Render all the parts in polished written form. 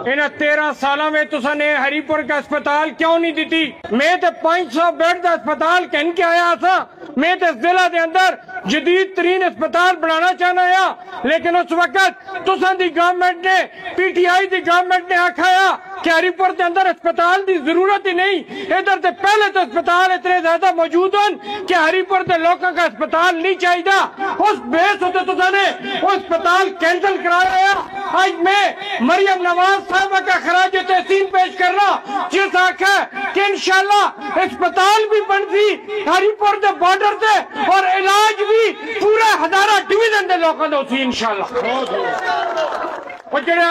انہیں 13 سالہ میں تسا نے ہری پور کا اسپتال کیوں نہیں دیتی؟ میں تے 500 بیڈ دا اسپتال کہن کے آیا تھا، میں تے ضلع دے اندر جدید ترین اسپتال بنانا چاہنا ہے، لیکن اس وقت تسا دی گورنمنٹ نے P T I the government نے آکھایا کہ ہری پور دے اندر اسپتال دی ضرورت ہی نہیں، ادھر تے پہلے تو اسپتال اتنے زیادہ موجود ہیں کہ ہری پور دے لوگوں کا اسپتال نہیں چاہیے، اس بیس ہوتے تسا نے وہ اسپتال کینسل کرایا۔ آج میں مریم نواز صاحبہ کا خراج تحسین پیش کر رہا جس آکھا کہ انشاءاللہ اسپتال بھی بنتی ہری پور دے بارڈر تے اور علاج بھی پورا ہزارہ ڈویژن دے لوگوں دے اسی انشاءاللہ۔ اور جڑے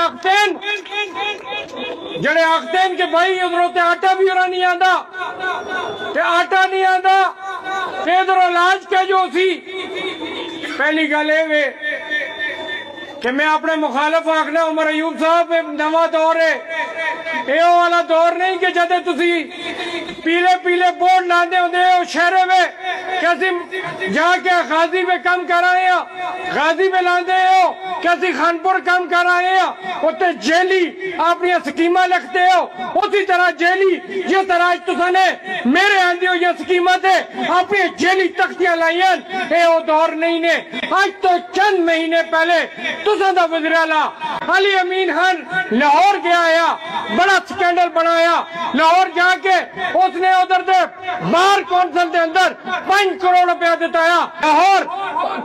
آختین کہ بھائی ادھروں تے آٹا بھی ارہ نہیں آندا تے آٹا نہیں آندا تے ادھروں علاج کے جو اسی پہلی گلے وے کہ میں اپنے مخالف آکھنا عمر ایوب صاحب نواں دور ہے، یہ والا دور نہیں کہ جدے تسی پیلے پیلے بورڈ لاندے ہوندے ہو شہرے میں کسی جا کے غازی میں کم کر آئے ہیں، غازی میں لاندے ہو کسی خانپور کم کر آئے ہیں، ہوتے جیلی اپنی سکیمہ لکھتے ہو، اسی طرح جیلی یہ طرح تسا نے میرے آندے ہو یہ سکیمہ تھے اپنی جیلی تختیاں لائیں، اے وہ دور نہیں نے۔ آج تو چند مہینے پہلے تسا دا وزیر اعلیٰ علی امین خان لاہور گیا آیا، بڑا سکینڈل بنایا، لاہور جا کے اس نے ادھر دے بار کونسل دے اندر 5 کروڑ روپیہ دیتا ہے، لاہور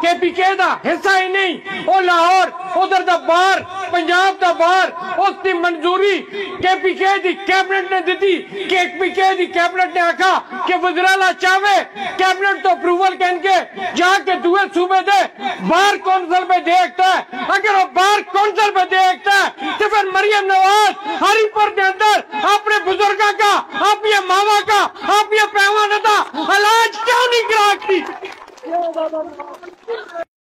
کے پی کے دا حصہ ہی نہیں، وہ لاہور ادھر دا بار پنجاب دا بار اس دی منظوری کے پی کے دی کیبنٹ نے دیتی کہ ایک پی کے دی کیبنٹ نے آکھا کہ وزیر اعلیٰ چاہوے کیبنٹ تو اپروول کہن کے جا کے دوے صوبے دے بار کونسل پہ دیکھتا ہے، اگر وہ بار کونسل پہ دیکھتا ہے تو پھر مریم نواز ہری پور کے اندر اپنے بزرگاں کا اپنی ماما کا اپنی پیوانہ کا علاج کیوں نہیں کراتی؟